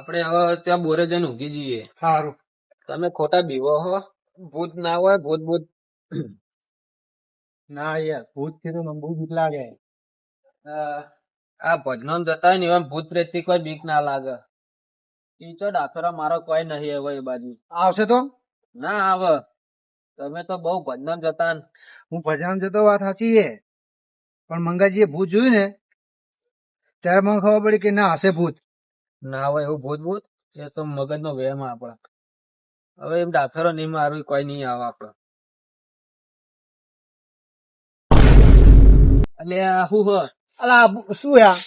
આપણે હવે ત્યાં બોરે જઈને ઊંઘી જઈએ. સારું. તમે ખોટા બીવો હો. ભૂત ના હોય ભૂત ભૂત. ના યાર ભૂત થી તો મને બહુ બીક લાગે. આ ભજનો જતા હોય ને એવા ભૂત પ્રેત થી કોઈ બીક ના લાગે. ઈચો ડાકરા મારો કોઈ નહીં હવે એ બાજુ. આવશે તો ના આવે. તમે તો બહુ ભજનો જતા ને. હું ભજન જતો વાત સાચી છે, પણ મંગાજીએ ભૂત જોયું ને ત્યારે મને ખબર પડી કે ના હશે ભૂત. ના હોય એવું ભૂત ભૂત એ તો મગજ નો વહેમ આપડે. હવે એમ ડાફેરો નહીં મારવી કોઈ નહીં આવે આપડે. અલ્યા શું હ અલા શું યાર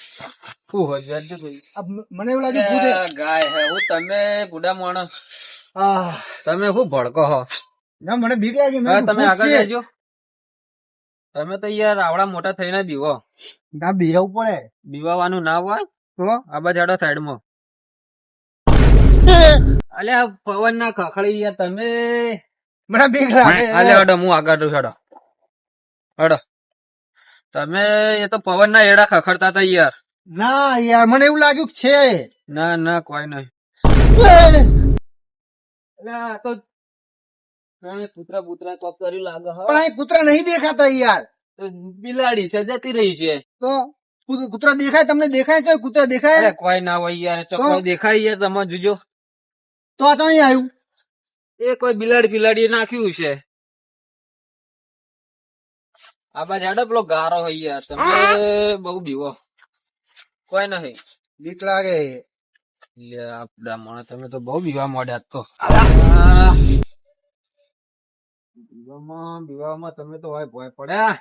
શું હોય જલ્દી ભાઈ. મને એવું લાગ્યું ભૂત હે. ગાય હે હું તમે બુડા માણસ આહ, તમે શું ભડકો હો. ના મને બીક લાગી. મેં હવે કીધું તમે ભૂત આગળ છે. જજો. તમે તો યાર આવડા મોટા થઈને બીવો. ના બીવું પડે બીવાનું ના હોય તો આ બાજુ સાઈડ માં. અલ્યા પવન ના ખખડી યાર તમે. મને બીક લાગે. અલ્યા હડો હું આગળ છું હડો હડો. તમે એ તો પવન ના એડા ખખડતા હતા યાર. ના યાર મને એવું લાગ્યું કે છે. ના ના કોઈ નહીં. અલ્યા આ તો કૂતરા બુતરા કોક કર્યું લાગે હો. પણ અહીં કૂતરા નહીં દેખાતા યાર. તો બિલાડી છે જતી રહી છે. તો કૂતરા દેખાય? તમને દેખાય છે કૂતરા દેખાય? અરે કોઈ ના હોય યાર. ચોખ્ખો દેખાય યાર. તમે જોજો તો આ તો અહીં આવ્યું. એ કોઈ બિલાડી બિલાડી નાખ્યું છે. આ બાજુ હેડો પેલો ગારો હોય યાર. તમે બહુ બીવો. કોઈ નહીં. બીક લાગે. આપડા માણસ તમે તો બહુ બીવા માંડ્યા તો. બીવામાં તમે તો હોય ભય પડ્યા.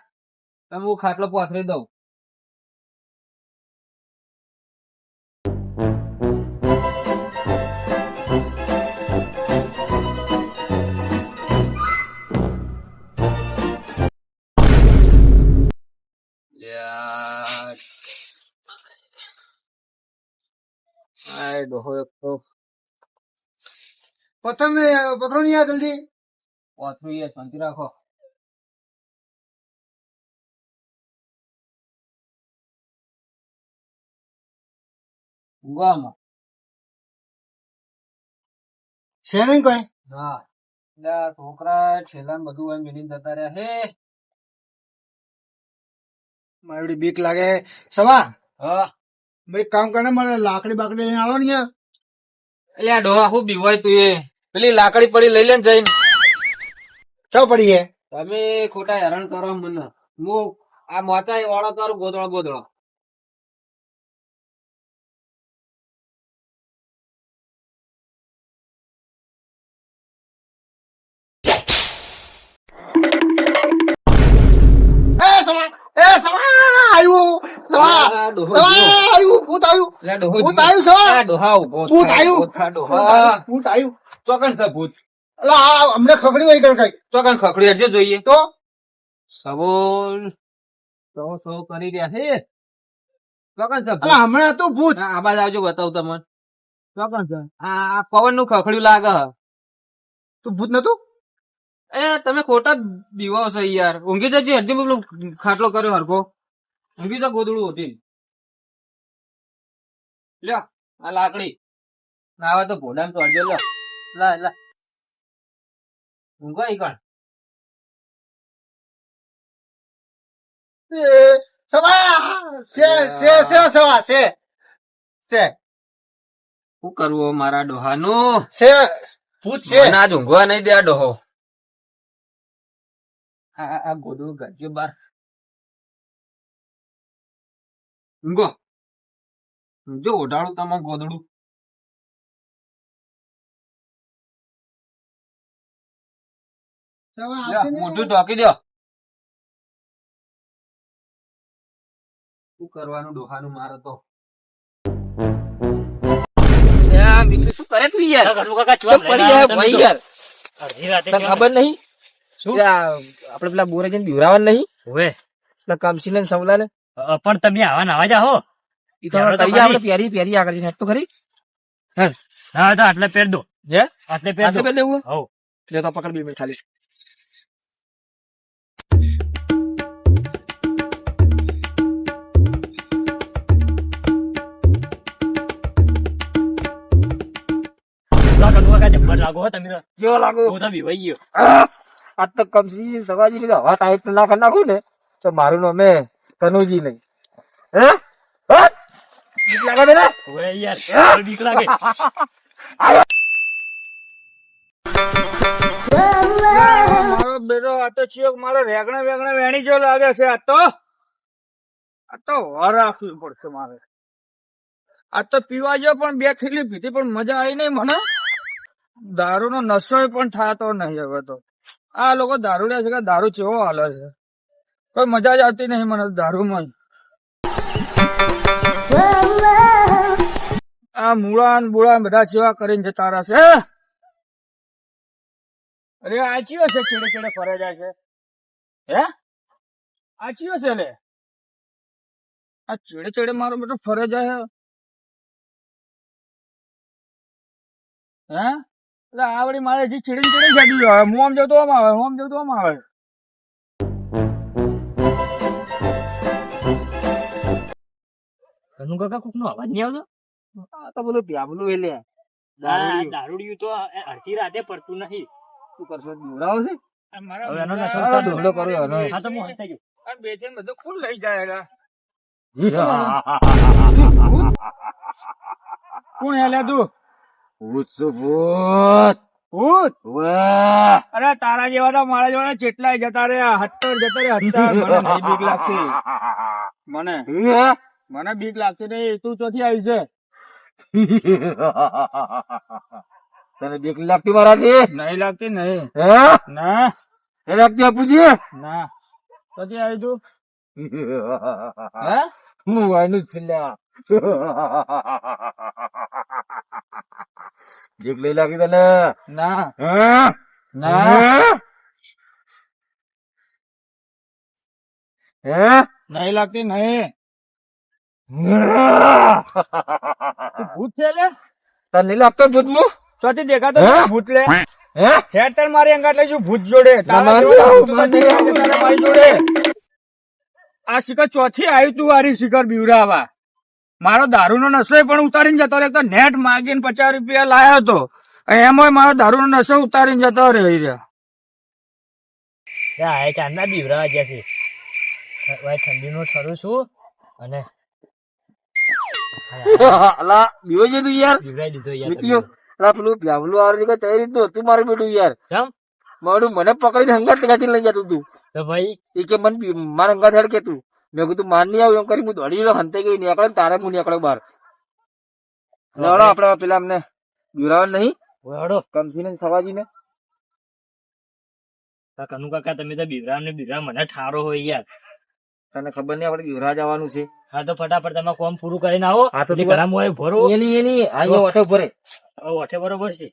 તમે હું ખાટલો પાથરી દઉં. ડોહો એક તો પથ્થર નહીં આ જલ્દી. પાથરું યાર. શાંતિ રાખો. ઊંઘવામાં છે નહીં કોઈ. હા એટલે છોકરા ઠેલા ને બધું એમ મેલીને જતા રહ્યા હે. મારી બીક લાગે. સવા હા ભાઈ કામ કરે મને લાકડી બાકડી લઈને આવો ને યાર. એટલે આ ડોહા શું બીવાય તું એ. પેલી લાકડી પડી લઈ લે ને જઈને. ચાવ પડી હે. તમે ખોટા હેરાન કરો મને. હું આ મોચા વાળો કરું ગોદળો ગોદળો. ભૂત આવ્યું. ચોકન છે ભૂત. અમને ખબરી હોય કઈ ચોકન ખખડી હજે જોઈએ તો સબોલ સૌ કરી રહ્યા છે. ચોકન છે ભૂત. હમણાં તો ભૂત. આ બાજુ આવજો બતાવું તમને. ચોકન છે. આ પવન નું ખખડ્યું લાગે. તું ભૂત નતું? એ તમે ખોટા બીવો છો યાર. ઊંઘી જજે. હજી પેલો ખાટલો કર્યો હરખો. ઊંઘી જા ગોદડું ઉઠી. લ્યો આ લાકડી ના આવે તો ઘોડા તો અડજો. લ્યો લા લા ઊંઘો ઈ કણ. શું કરવું મારા ડોહાનું? ભૂત છે. મને આજ ઊંઘવા નહીં દે આ ડોહો. આ ગોદડું ગાજ્યો બાર. ઊંઘો. જો ઓઢાડું તમારું ગોદડું. મોઢું ઢોકી દો. શું કરવાનું ડોહાનું મારે તો. શું કરે તું યાર? પડી જાય ભાઈ યાર. તને ખબર નહીં આપડે પેલા બોરે જઈને બીવરાવા નહીં પેલા કમસી ને સવલા ને. પણ તમે આવા નાવા જાઓ. આપડે પેરી પેરી આગળ જઈને હેઠું કરી. હા તો આટલે પહેર દો. હે આટલે પહેર દો. દેવું હવ એટલે તો પકડ 2 મિનિટ ખાલી. લાગો હો તમે તો. જેવો લાગુ હું તો બીવાઈ ગયો. આ તો કમસી સવાજી ની હવા ટાઈપ ના કરી નાખું ને તો મારું નામે કનુજી નહીં. હે બીક લાગે તને? ઓવે યાર બીક લાગે. મારો બેટો આ તો ચિયો મારો રેગણા વેગણા વેણી જેવો લાગે છે. આ તો વાર રાખવી પડશે મારે. આ તો પીવા ગયો પણ 2 થેલી પીધી પણ મજા આવી નહીં મને. દારૂનો નશો પણ થતો નહીં હવે તો. આ લોકો દારૂડિયા છે કે દારૂ ચેવો હાલે છે, કોઈ મજા જ આવતી નહીં મને દારૂમાં. આ મૂળા ને બુળા બધા ચેવા કરીને જતા રહેશે. અરે આ ચિયો છે ચેડે ચેડે ફરે જાય છે? હે આ ચિયો છે લે? આ ચેડે ચેડે મારો બેટો ફરે જાય છે. હે એટલે આ વળી મારે હજી ચીડી ચીડી જતી આવે. હું આમ જતો આમ આવે, હું આમ જતો આમ આવે. કનુ કાકા કોક નો અવાજ નહીં આવતો? આ તો બધું પ્યાબલું એ લે દારૂડિયું તો અડધી રાતે પડતું નહીં. શું કરશો? દોરાવો છે આ મારા હવે એનો મોઢા- નશો આ ઢોકળો કર્યો એનો. હા તો હું હંતાઈ ગયો. આ બે થઈને બધું કોણ લઈ જાય એલા? કોણ હેલે તું? ભૂત છું, ભૂત. ભૂત? વાહ. અરે તારા જેવા તો મારા જેવા ચેટલાય જતા રહ્યા. 70 જતા રહ્યા 70. મને નહીં બીક લાગતી. મને બીક લાગતી નહીં. તું ચોથી આવી છે? તને બીક લાગતી મારાથી? નહીં લાગતી નહીં. હે ના એ લાગતી આપુજી? ના ચોથી આવી તું? હે હું વાયનું જ લ્યા. બીક લઈ લાગી તને? ના હે ના હે નહીં લાગતી નહીં. તું ભૂત છે લે? તને નહીં લાગતો ભૂત હું? ચોથી દેખાતો હે? નથી ભૂત લે. હે હેટર મારી અંગાત લઈ જઉં ભૂત જોડે. તારા ના, જેવો ના, ભૂત ના, નથી ના, તારે મારી જોડે. આ શિખર ચોથી આવ્યું તું વારી શિખર બીવરાવા. મારો દારૂનો નશો પણ ઉતારીને જતો રહ્યો. તો નેટ માગીને 50 રૂપિયા લાયો હતો. એમાં મારો દારૂનો નશો ઉતારીને જતો રહ્યો. આ ચાંદના બીવરા ગયા છે. ઠંડીનું ઠરું છું અને અલા બીવો છે તું યાર. બીવરાઈ દીધો નીકળ્યો. યાર. અલા પેલું પ્યાવલું આવડી કે કઈ રીતનું હતું મારું બેટું યાર. કેમ? મારું મને પકડીને હંગાત ખેંચીને લઈ જતું તું. તો ભાઈ એ કે મને મારા હંગાત હેડ કે તું. મેં કીધું માર નહીં આવ્યું એમ કરી હું દોડી ગયો. હંતાઈ ગઈ નીકળે ને તારે હું નીકળ્યો બહાર. લડો આપડે પેલા અમને બીવરાવા નહીં ઓળો કમથી ને સવાજી ને. કનુ કાકા તમે તો બીવરા ને બીવરા મને ઠારો હોય યાર. તને ખબર નહીં આપડે બીવરા જવાનું છે. હા તો ફટાફટ તમે કોમ પૂરું કરીને આવો. હા તો એટલે તું- ઘરમાં હોય ભરો. એની અહીંયા ઓઠો ભરે. હવે ઓઠે બરોબર છે.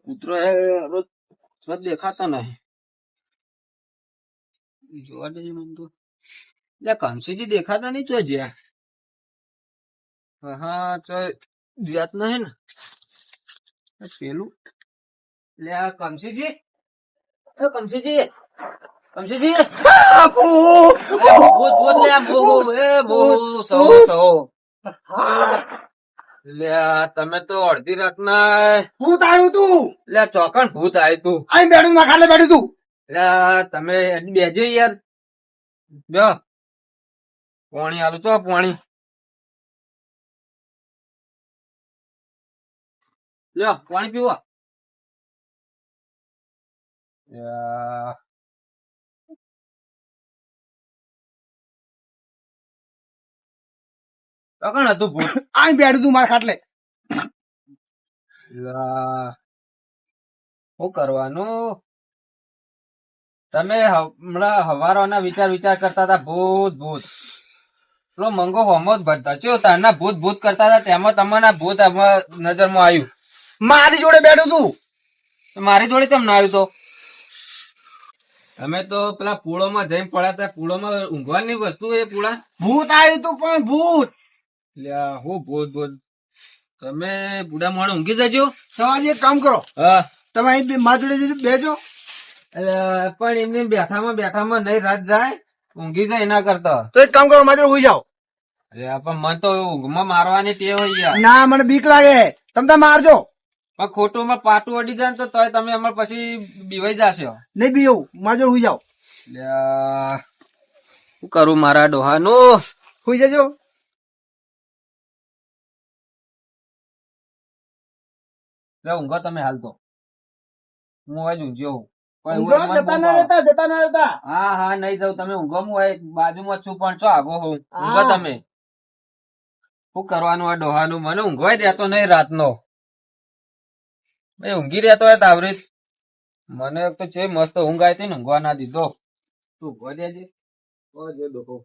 કૂતરો દેખાતા નહીં. જોવા દેજે મને તો. એટલે કંસીજી દેખાતા નહીં. ચો જ્યાં હા ચો જ્યાત નહીં ને પેલું. લે આ કંસીજી કંસીજી કંસીજી તમે તો અડધી રાતના ભૂત આવ્યું તું. લે ચોકણ ભૂત આવ્યું તું. અહીં બેઠું માં ખાલે બેઠું તું. લે તમે બેજો યાર. બે પાણી આલું તો પાણી લ્યો પાણી પીવો. કણ હતું ભૂત? આ બેઠું તું મારા ખાટલે. શું કરવાનું? તમે હમણાં હવારોના વિચાર કરતા હતા ભૂત ભૂત. પેલો મંગો હોમો જ ભરતા ચો તારના ભૂત ભૂત કરતા હતા તેમાં તમારા ભૂત નજરમાં આવ્યું. મારી જોડે બેઠું તું. મારી જોડે કેમ ના આવ્યું? તો અમે તો પેલા પૂળોમાં જઈને પડ્યા હતા. પૂળોમાં ઊંઘવાની વસ્તુ એ પૂળા. ભૂત આવ્યું તું પણ ભૂત. હું ભૂત ભૂત તમે બુડા મોડે ઊંઘી જજો. સવારે એક કામ કરો, હા તમે અહીં મારી જોડે બેજો. એટલે પણ એમને બેઠામાં નહીં રાત જાય ઊંઘી જાય એના કરતા. તો એક કામ કરો, મારી જોડે સુઈ જાઓ. પણ મને તો ઊંઘમાં મારવાની ટેવ હોય યાર. ના, મને બીક લાગે. તમે મારજો. પણ ખોટું માં પાટું અડી જાય ને તો તોય તમે અમારે પછી બીવાઈ જાશો. નહીં બીવું, મારી જોડે સુઈ જાઓ. શું કરું મારા ડોહાનું? સુઈ જજો. ઊંઘો તમે હાલ તો. હું હવે જ ઊંઘ્યો હું. જતા ના રહેતા. હા નહીં જાઉં. તમે ઊંઘો. હું બાજુમાં જ છું પણ છો આગો હોઉં. ઊંઘો તમે. શું કરવાનું આ ડોહાનું? મને ઊંઘવાય દેતો નહીં રાતનો. ઊંઘી રહેતો હોય તાવરી. મને તો છે મસ્ત ઊંઘ આવી હતી ને ઊંઘવા ના દીધો. તું ઊંઘવા દેજે. ડોહો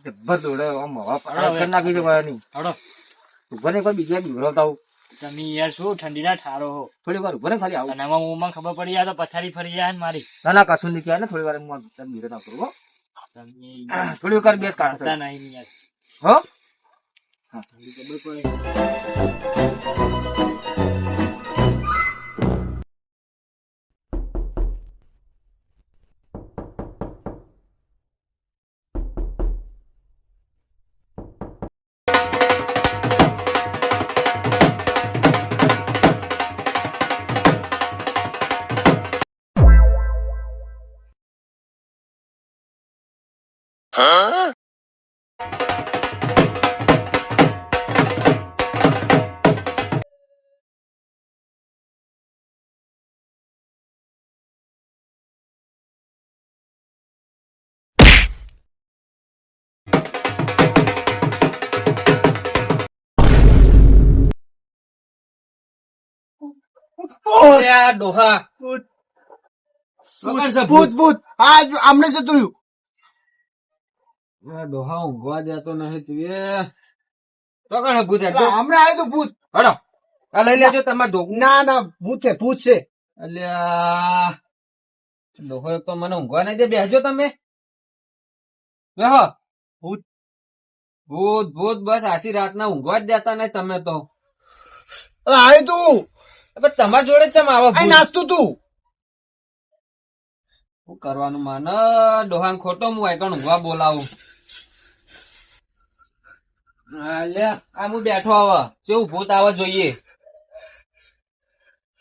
જબ્બર દોડે. નાખી છે ઉભા કોઈ બીજા બીવડાવતા આવું. તમે યાર શું ઠંડી ના ઠારો હો. થોડી વાર ઉભા ખાલી આવું. અને આમાં મને ખબર પડી જાય તો પથારી ફરી જાય ને મારી. ના કશું નહીં કહેવાય ને. થોડી વાર હું બીવડાવ કરું. તમે થોડી વાર બેસ કાઢતા નહીં યાર. હો ખબર પડે. ડોહા ભૂત ભૂત. હા, આમને જતું રહ્યું. ડોહા ઊંઘવા દેતો નહીં તું. ભૂત હમણાં આવ્યું તું ભૂત. હડો આ લઈ લેજો તમારે ઢોકું. ના ભૂત છે, ભૂત છે. અલ્યા ડોહો એક તો મને ઊંઘવા નહીં દે. બેસજો તમે. બેહો. ભૂત ભૂત ભૂત બસ આશી રાતના ઊંઘવા જ દેતા નહીં તમે તો. આવ્યું તું. તમારા જોડે જ ચમ આવો? નાચતું તું. શું કરવાનું? માને ડોહાન ખોટો હું આઈકણ ઊંઘવા બોલાવું. આ હું બેઠો આવા કેવું ભૂત આવા જોઈએ.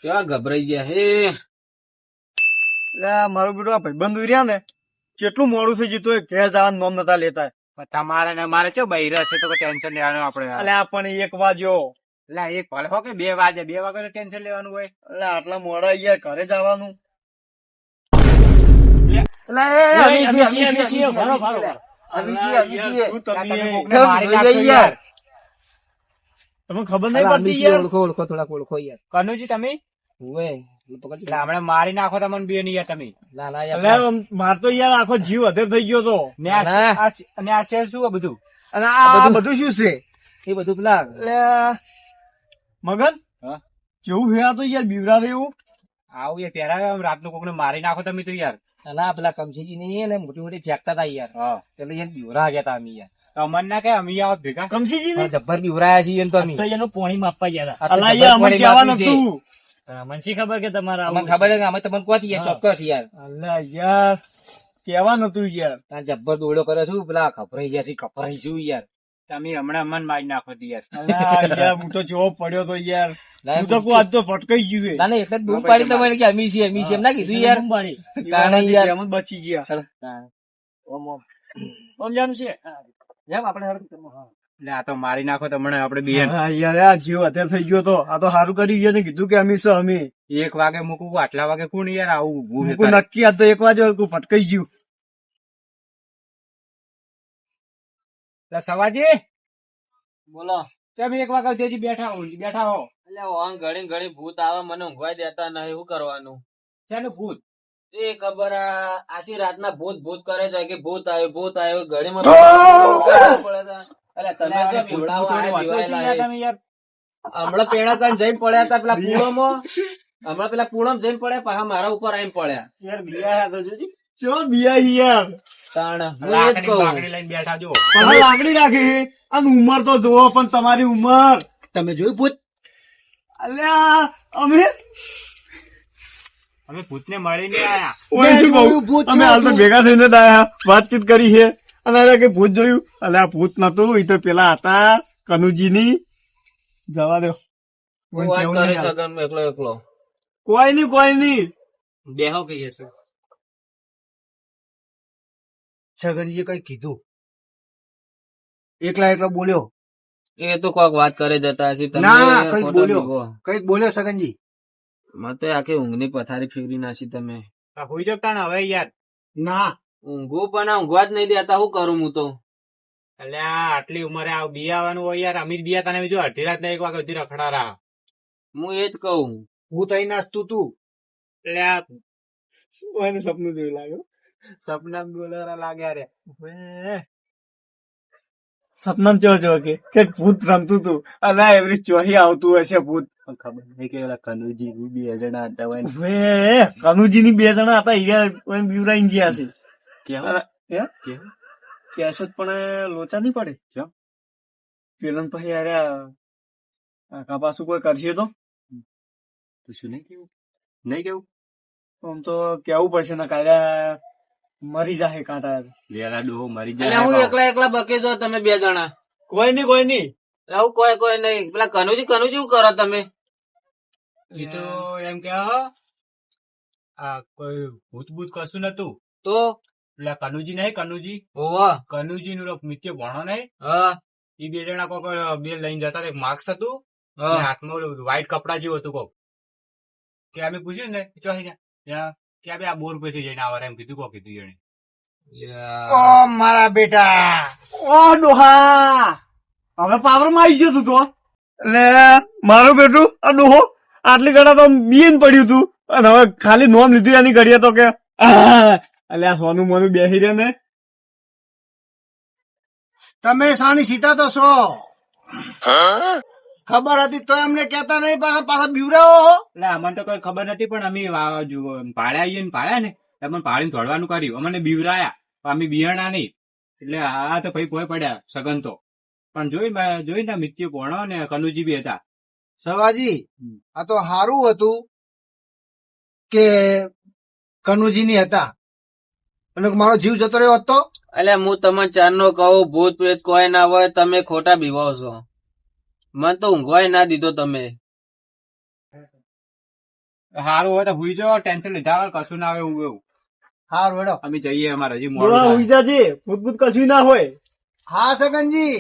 કેવા ગભરાઈ ગયા હે. મારો બેટો આ ભાઈબંધ રહ્યા ને કેટલું મોડું થઈ જતું હોય. ઘેર જવાનું નામ નતા લેતા. તમારે ને મારે ચો બૈર હશે તો ટેન્શન લેવાનું આપડે. એટલે પણ 1 વાગ્યો. એટલે 1 વાગે હો કે 2 વાગે? 2 વાગે તો ટેન્શન લેવાનું હોય. એટલે આટલા મોડા યાર ઘરે જવાનું. તમે ખબર નહીં પડતી યાર. ઓળખો થોડાક ઓળખો યાર. કનુજી તમે હમણાં મારી નાખો તમને બે ની યાર તમે. માર તો યાર આખો જીવ અધર થઈ ગયો તો. અને આ છે શું બધું? અને આ બધું શું છે? એ બધું પેલા મગન કેવું છે આ તો યાર બીવરાવે એવું. આવું યાર ત્યારે રાતનું કોક ને મારી નાખો તમે તો યાર. ના પેલા કમસીજી ની મોટી મોટી ફેંકતા હતા યાર. એટલે યાર બીવરા ગયા તા અમે યાર. અમન ના કે અમે આવો ભેગા કમસીજી ને જબ્બર બીવરાયા છીએ તો અમે. એનું પોણી માપવા ગયા હતા. અલા યાર અમને કહેવાનું હતું. મને શી ખબર કે તમારા અમને ખબર છે કે અમે તમને કોથી યાર ચોક્કસ યાર. અલા યાર કહેવાનું હતું યાર. તાર જબ્બર દોડો કરે છું પેલા ખપરાઈ ગયા છે. ખપરાઈ છું યાર. તમે હમણાં મન મારી નાખો યાર. યાર હું તો જોવો પડ્યો તો યાર. હું તો આજ તો ફટકાઈ ગયું. ના એટલે જ બૂમ પાડી તમારે કે અમી છે એમ ના કીધું યાર. એમ બચી ગયા. સમજાનું છે જેમ આપણે એટલે આ તો મારી નાખો તમને આપણે બે હા યાર આ જીવ અત્યારે થઈ ગયો તો આ તો સારું કરી ગયા ને કીધું કે અમી છો અમે 1 વાગે મૂકું આટલા વાગે કોણ યાર આવું ઊભું છે મૂકું નક્કી આ તો 1 વાગે ફટકાઈ ગયું. તારે? સવાજી બોલો તમે 1 વાગે સુધી બેઠા હો એટલે ઓન ઘણી ઘણી ભૂત આવે મને ઊંઘવા દેતા નહીં શું કરવાનું શેનું ભૂત એ ખબર આછી રાતના ભૂત ભૂત કરે છે કે ભૂત આવ્યો ઘડીમાં એટલે તમે જો બીવડાવો આ બીવાયેલા છે. હમણાં પેડા કરીને જઈને પડ્યા હતા પેલા પૂળોમાં હમણાં પેલા પૂળોમાં જઈને પડ્યા પાછા મારા ઉપર આવીને પડ્યા યાર બિયા તો જોજી ચો બિયા યાર તાણ હું એ જ કહું લઈને બેઠા જો પણ લાકડી રાખી અને ઉંમર તો જોવો પણ તમારી ઉંમર તમે જોયું ભૂત અલ્યા અમે અમે ભૂતને મળીને આયા ઓય શું કહું અમે હાલ તો ભેગા થઈને જ આયા વાતચીત કરી છે અને અરે કે ભૂત જોયું અલે આ ભૂત નતું એ તો પેલા હતા કનુજી ની જવા દો હું વાત કરી શકું એકલો એકલો કોઈ નઈ બેહો કહીએ છે છગનજીએ કઈ કીધું એકલા બોલ્યો એ તો કોક વાત કરે જતા હશે તમે ના, કંઈક ખોટા બોલ્યો. બીવો. કઈક બોલ્યો છગનજી મને તો આખી ઊંઘની પથારી ફેરવી નાખી તમે હોઈ જતા ને હવે યાર ના ઊંઘવું પણ આ ઊંઘવા જ નહીં દેતા શું કરું હું તો એટલે આટલી ઉંમરે આ બિયાવાનું હોય યાર અમીર બિયા તને જો અડધી રાત 1 વાગે સુધી રખડા રહ્યા હું એ જ કહું હું તઈ નાચતું તું એટલે આ સપનું જોયું લાગ્યું સપના બોલારા લાગ્યા રે સપનામ ચો કે ભૂત રમતું તું અલા એવરી ચોહી આવતું હશે ભૂત ખબર નહીં કે ઓલા કનુજી 2 જણા હતા હોય કનુજી ની 2 જણા હતા હીરા બીવરાઈ ગયા છે કેવું અલા, હે? કેવું કેસત પણ લોચા નહીં પડે કેમ? પેલા પછી યાર કાકા પાછું કોઈ કરશે તો તો શું નહીં કેવું નહીં કેવું આમ તો કેવું પડશે ને કાયદા મરી જાય કાંટા લેલા ડોહો મરી એટલે હું જાય એકલા બકે છો તમે 2 જણા કોઈ નહીં આવું કોઈ નહીં પેલા કનુજી શું કરો તમે એ તો એમ કે આ કોઈ ભૂત ભૂત કશું નતું તો એટલે કનુજી નહીં હોવા કનુજી નું મિત્ય ભણો નહીં હા એ 2 જણા કોક બે લઈને જતા હતા. એક માર્ક્સ હતું હા. અને હાથમાં ઓલું વ્હાઈટ કપડા જેવું હતું કોક કે અમે પૂછ્યું ને ચોહી ત્યાં કે આ બોર પરથી જઈને આવે એમ કીધું એને યાર. મારા બેટા ઓ ડોહા હવે પાવર માં આવી ગયો તું તો એટલે મારું બેટું આ ડોહો આટલી ઘડા તો બીન પડ્યું તું અને હવે ખાલી નોમ લીધું એની ઘડીએ તો કે એટલે આ સોનું મોનું બેસી રહે ને તમે સાની સીતા તો છો ખબર હતી તો એમને કેતા નહીં પાછા બીવરાવો એટલે અમને તો કોઈ ખબર નથી પણ અમે ભાડે આવીએ ને ભાડ્યા ને અમને ભાડીને ધોડવાનું કર્યું અમને બીવરાયા પણ અમે બિયાણા નહીં એટલે આ તો ભાઈ કોઈ પડ્યા સગન તો પણ જોઈ ને મિત્ય ભણો ને કનુજી બી હતા સવાજી આ તો સારું હતું કે કનુજી ની હતા અને મારો જીવ જતો રહ્યો હતો એટલે હું તમને ચારનો કહું ભૂત પ્રેત કોઈ ના હોય તમે ખોટા બીવો છો મને તો ઊંઘવાય ના દીધો તમે સારું હોય તો હુઈ જાઓ ટેન્શન લીધા વગર કશું ના આવે એવું સારું હેડો અમે જઈએ અમારે હજી મોડું ઉઈજાજી ભૂત કશું ના હોય હા સગનજી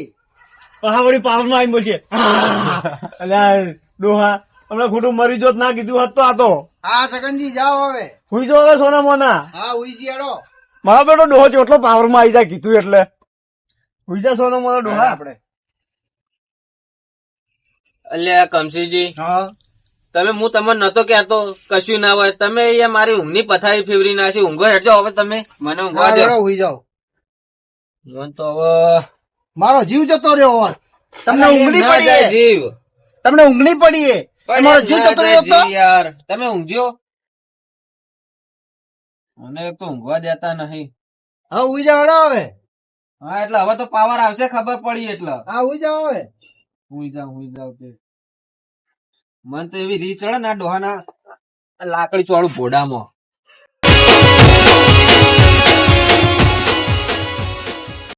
પાછા વળી પાવર માં આવીને બોલશે અલ્યા ડોહા હમણાં ખોટું મરી જોત ના કીધું હોત તો આ તો હા સગનજી જાઓ હવે હુઈ જાઓ હવે સોના મોના હા હુઈ હેડો મારો બેટો ડોહો ચોટલો પાવર માં આવી જાય કીધું એટલે હુઈ જા સોના મોના ડોહા આપડે અલ્યા કમસીજી હા તમે હું તમને નતો કહેતો કશું ના હોય તમે અહીંયા મારી ઊંઘની પથારી ફેવરી નાખી ઊંઘો હેઠજો હવે તમે મને ઊંઘવા દો હુઈ જાઓ મને તો હવે મારો જીવ જતો રહ્યો તમને ઊંઘની ના જાય પડી જીવ તમને ઊંઘની પડી પણ તમારો જીવ ના જતો જાય રહ્યો તો જીવ યાર તમે ઊંઘજો મને એક તો ઊંઘવા દેતા નહીં હા હુઈ જાઓ હેડો હવે હા એટલે હવે તો પાવર આવશે ખબર પડી એટલે હા હુઈ જાઓ હવે હુઈ જાવ તે મને તો એવી રીત ચડે ને આ ડોહાના લાકડી ચોળું ભોડામાં